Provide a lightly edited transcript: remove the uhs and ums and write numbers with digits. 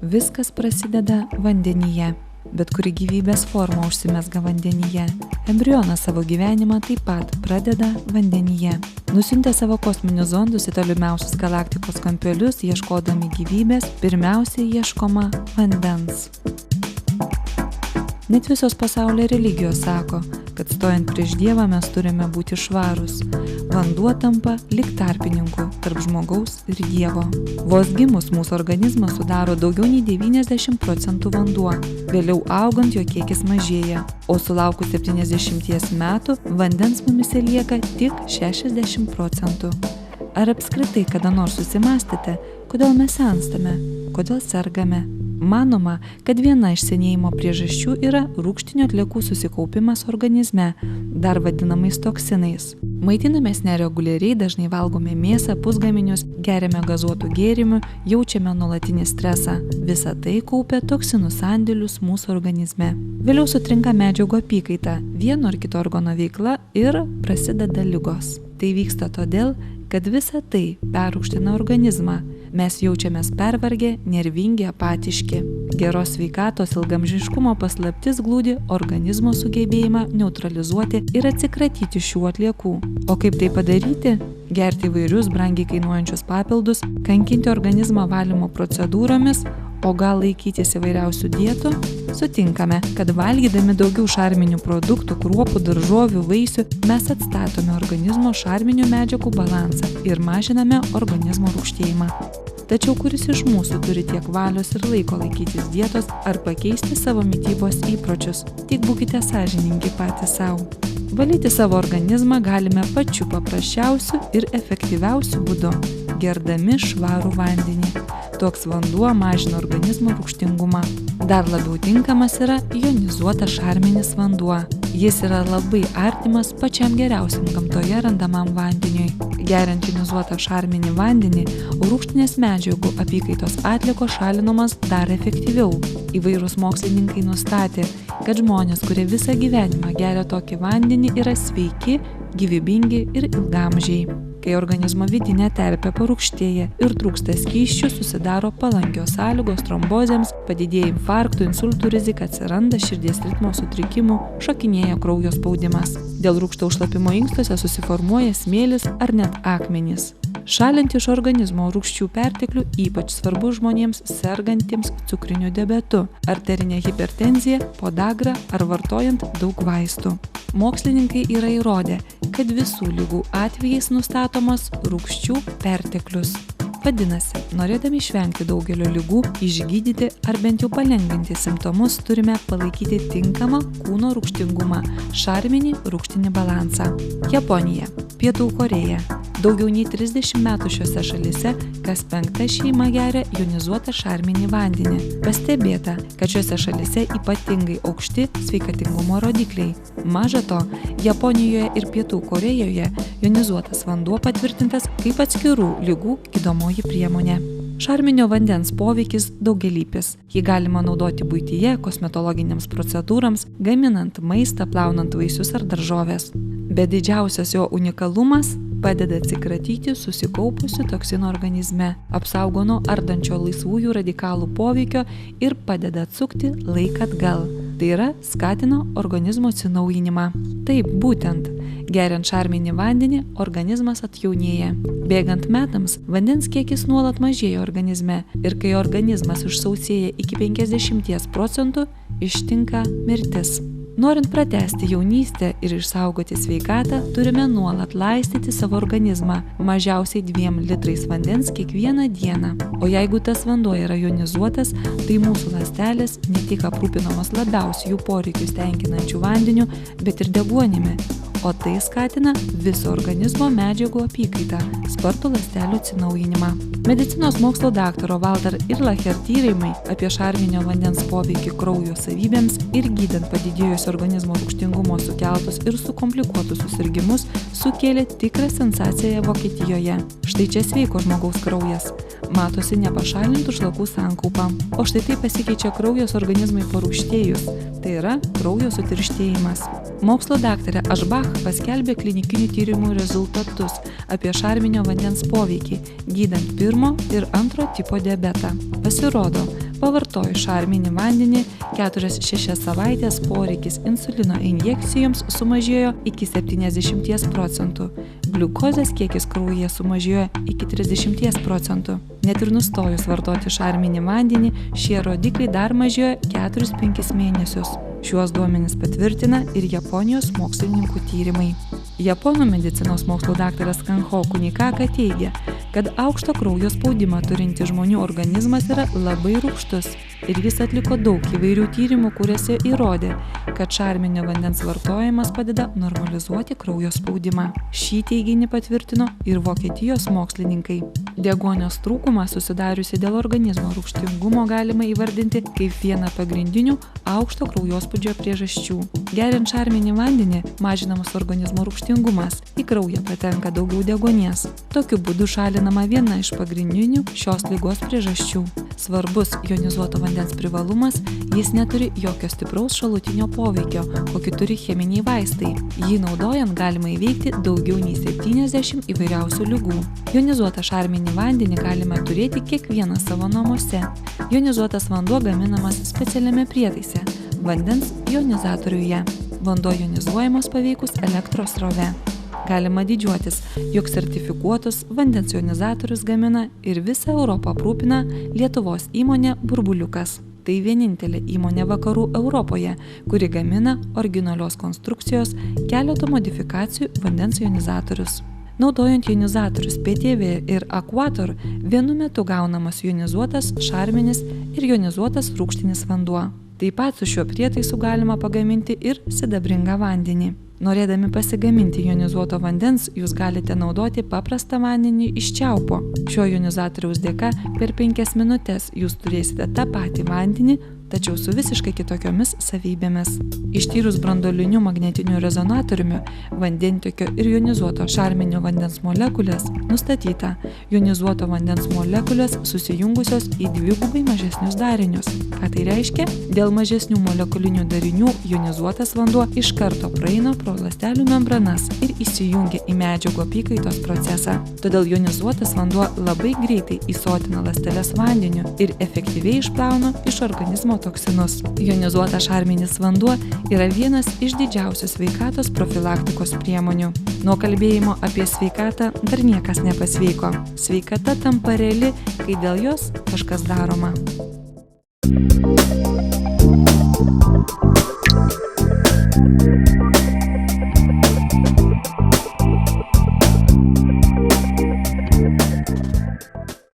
Viskas prasideda vandenyje. Bet kuri gyvybės forma užsimezga vandenyje. Embrionas savo gyvenimą taip pat pradeda vandenyje. Nusiuntę savo kosminius zondus į tolimiausius galaktikos kampelius, ieškodami gyvybės, pirmiausiai ieškoma vandens. Net visos pasaulio religijos sako, kad stojant prieš Dievą mes turime būti švarūs. Vanduo tampa lyg tarpininku tarp žmogaus ir Dievo. Vos gimus mūsų organizmą sudaro daugiau nei 90% vanduo. Vėliau augant jo kiekis mažėja, o sulaukus 70 metų vandens mumyse lieka tik 60%. Ar apskritai kada nors susimąstėte, kodėl mes senstame, kodėl sergame? Manoma, kad viena iš senėjimo priežasčių yra rūgštinių atliekų susikaupimas organizme, dar vadinamais toksinais. Maitinamės nereguliariai, dažnai valgome mėsą, pusgaminius, geriame gazuotų gėrimų, jaučiame nuolatinį stresą. Visa tai kaupia toksinų sandėlius mūsų organizme. Vėliau sutrinka medžiagų apykaita, vieno ar kito organo veikla ir prasideda ligos. Tai vyksta todėl, kad visa tai perrūgština organizmą. Mes jaučiamės pervargę, nervingi, apatiški. Geros sveikatos ilgamžiškumo paslaptis glūdi organizmo sugebėjimą neutralizuoti ir atsikratyti šių atliekų. O kaip tai padaryti? Gerti įvairius brangiai kainuojančius papildus, kankinti organizmą valymo procedūromis, o gal laikytis įvairiausių dietų? Sutinkame, kad valgydami daugiau šarminių produktų, kruopų, daržovių, vaisių, mes atstatome organizmo šarminių medžiagų balansą ir mažiname organizmo rūgštėjimą. Tačiau kuris iš mūsų turi tiek valios ir laiko laikytis dietos ar pakeisti savo mitybos įpročius? Tik būkite sąžiningi patys savo. Valyti savo organizmą galime pačiu paprasčiausiu ir efektyviausiu būdu – gerdami švarų vandenį. Toks vanduo mažina organizmo rūgštingumą. Dar labiau tinkamas yra jonizuotas šarminis vanduo. Jis yra labai artimas pačiam geriausiam gamtoje randamam vandeniui. Geriant jonizuotą šarminį vandenį, rūgštinės medžiagų apykaitos atliekos šalinamas dar efektyviau. Įvairūs mokslininkai nustatė, kad žmonės, kurie visą gyvenimą geria tokį vandenį, yra sveiki, gyvybingi ir ilgamžiai. Kai organizmo vidinė terpė parūgštėja ir trūksta skysčių, susidaro palankios sąlygos trombozėms, padidėja infarktų, insultų rizika, atsiranda širdies ritmo sutrikimų, šokinėja kraujo spaudimas. Dėl rūgštaus šlapimo inkstuose susiformuoja smėlis ar net akmenys. Šalinti iš organizmo rūgščių perteklių ypač svarbu žmonėms sergantiems cukriniu diabetu, arterinė hipertenzija, podagra ar vartojant daug vaistų. Mokslininkai yra įrodę, kad visų ligų atvejais nustatomas rūgščių perteklius. Vadinasi, norėdami išvengti daugelio ligų, išgydyti ar bent jau palengvinti simptomus, turime palaikyti tinkamą kūno rūgštingumą, šarminį rūgštinį balansą. Japonija, Pietų Korėja. Daugiau nei 30 metų šiuose šalyse kas 5 šeima geria jonizuotą šarminį vandenį. Pastebėta, kad šiuose šalyse ypatingai aukšti sveikatingumo rodikliai. Maža to, Japonijoje ir Pietų Korėjoje jonizuotas vanduo patvirtintas kaip atskirų ligų gydomoji priemonė. Šarminio vandens poveikis daugialypis. Jį galima naudoti buityje, kosmetologinėms procedūrams, gaminant maistą, plaunant vaisius ar daržoves. Bet didžiausias jo unikalumas – padeda atsikratyti susikaupusių toksinų organizme, apsaugo nuo ardančio laisvųjų radikalų poveikio ir padeda atsukti laiką atgal. Tai yra, skatina organizmo atsinaujinimą. Taip, būtent, geriant šarminį vandenį, organizmas atjaunėja. Bėgant metams, vandens kiekis nuolat mažėja organizme ir kai organizmas išsausėja iki 50%, ištinka mirtis. Norint pratęsti jaunystę ir išsaugoti sveikatą, turime nuolat laistyti savo organizmą, mažiausiai 2 litrais vandens kiekvieną dieną. O jeigu tas vanduo yra jonizuotas, tai mūsų ląstelės ne tik aprūpinamos labiausiai jų poreikius tenkinančių vandeniu, bet ir deguonimi. O tai skatina viso organizmo medžiagų apykaitą, spartų ląstelių atsinaujinimą. Medicinos mokslo daktaro Walter Erlacher tyrimai apie šarminio vandens poveikį kraujo savybėms ir gydant padidėjus organizmo rūgštingumo sukeltus ir sukomplikuotus susirgimus sukėlė tikrą sensaciją Vokietijoje. Štai čia sveiko žmogaus kraujas. Matosi nepašalintų šlakų sankaupa. O štai taip pasikeičia kraujas organizmui parūgštėjus. Tai yra kraujo sutirštėjimas. Mokslo daktarė Ašbach paskelbė klinikinių tyrimų rezultatus apie šarminio vandens poveikį, gydant 1 ir 2 tipo diabetą. Pasirodo, Pavartojus šarminį vandenį 4-6 savaitės poreikis insulino injekcijoms sumažėjo iki 70%, gliukozės kiekis kraujyje sumažėjo iki 30%. Net ir nustojus vartoti šarminį vandenį, šie rodikliai dar mažėjo 4-5 mėnesius. Šiuos duomenis patvirtina ir Japonijos mokslininkų tyrimai. Japonų medicinos mokslų daktaras Kanho Kunikaka teigia, kad aukšto kraujo spaudimą turinti žmonių organizmas yra labai rūgštus ir jis atliko daug įvairių tyrimų, kuriuose įrodė, kad šarminio vandens vartojimas padeda normalizuoti kraujo spaudimą. Šį teiginį patvirtino ir Vokietijos mokslininkai. Deguonies trūkumą susidariusi dėl organizmo rūgštingumo galima įvardinti kaip vieną pagrindinių aukšto kraujospūdžio priežasčių. Geriant šarminį vandenį mažinamas organizmo rūgštingumas, į kraują patenka daugiau deguonies. Tokiu būdu šalinama viena iš pagrindinių šios ligos priežasčių. Svarbus jonizuoto vandens privalumas, jis neturi jokio stipraus šalutinio poveikio, kokį turi cheminiai vaistai. Jį naudojant galima įveikti daugiau nei 70 įvairiausių ligų. Jonizuotą šarminį vandenį galime turėti kiekvienas savo namuose. Jonizuotas vanduo gaminamas specialiame prietaise – vandens jonizatoriuje. Vanduo jonizuojamas paveikus elektros srove. Galima didžiuotis, jog sertifikuotus vandens jonizatorius gamina ir visą Europą aprūpina Lietuvos įmonė Burbuliukas. Tai vienintelė įmonė vakarų Europoje, kuri gamina originalios konstrukcijos keleto modifikacijų vandens jonizatorius. Naudojant jonizatorius PTV ir Aquator, vienu metu gaunamas jonizuotas šarminis ir jonizuotas rūgštinis vanduo. Taip pat su šiuo prietaisu galima pagaminti ir sidabringą vandenį. Norėdami pasigaminti jonizuoto vandens, jūs galite naudoti paprastą vandenį iš čiaupo. Šio jonizatoriaus dėka per 5 minutes jūs turėsite tą patį vandenį, tačiau su visiškai kitokiomis savybėmis. Ištyrus branduoliniu magnetiniu rezonatoriumi vandentiekio ir jonizuoto šarminio vandens molekulės, nustatyta, jonizuoto vandens molekulės susijungusios į dvigubai mažesnius darinius. Ką tai reiškia? Dėl mažesnių molekulinių darinių jonizuotas vanduo iš karto praeina pro ląstelių membranas ir įsijungia į medžiagų apykaitos procesą. Todėl jonizuotas vanduo labai greitai įsotina ląsteles vandeniu ir efektyviai išplauna iš organizmo toksinus. Jonizuotas šarminis vanduo yra vienas iš didžiausių sveikatos profilaktikos priemonių. Nuo kalbėjimo apie sveikatą dar niekas nepasveiko. Sveikata tampa reali, kai dėl jos kažkas daroma.